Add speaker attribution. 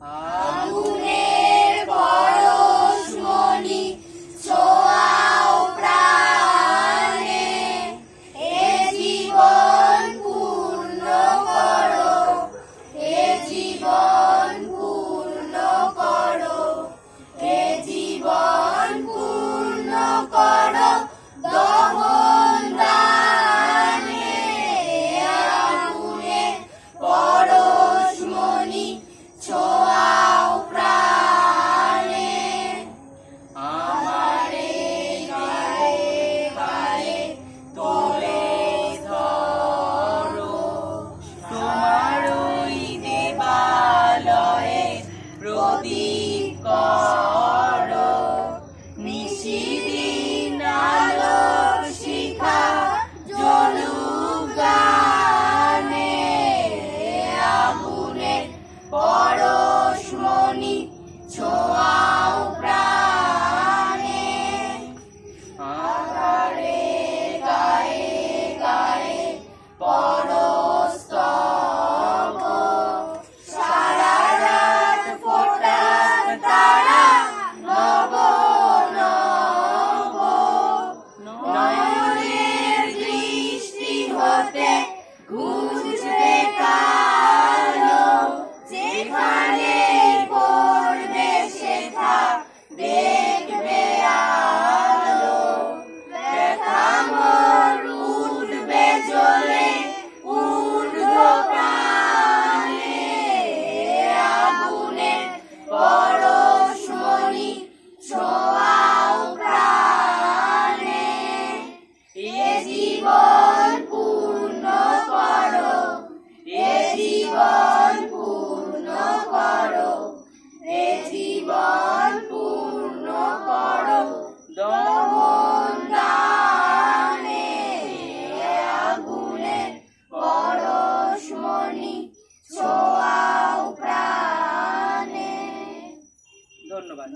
Speaker 1: আগুনের পরশমণি ছোঁয়াও প্রাণে, এ জীবন পূর্ণ করো, এ জীবন পূর্ণ করো, এ জীবন পূর্ণ করো দহন দানে। আগুনের পরশমণি ছোঁয়াও প্রাণে, আমারে গায়ে গায়ে তোলে ধরো, তোমার ওই দেবালয়ে প্রদীপ করো, নিশিদিন আলোর শিখা জ্বলুক গানে। আগুনের পরশমণি ছোঁয়াও প্রাণে, আধারে গায়ে গায়ে পরস্তব, সারা রাত ফোটাক তারা নব নব, নয়নের দৃষ্টি হতে ঘুচবে কালো, যেখানে পড়বে সেথা দেখবে আলো। ব্যথা মোর উঠবে জ্বলে ঊর্ধ্বপ্রাণে, আগুনের পরশমণি ছোঁয়াও প্রাণে, এ জীবন পূর্ণ করো, এ জীবন পূর্ণ করো, এ জীবন পূর্ণ করো দহন দানে। আগুনের পরশমণি ছোঁয়াও প্রাণে।
Speaker 2: ধন্যবাদ।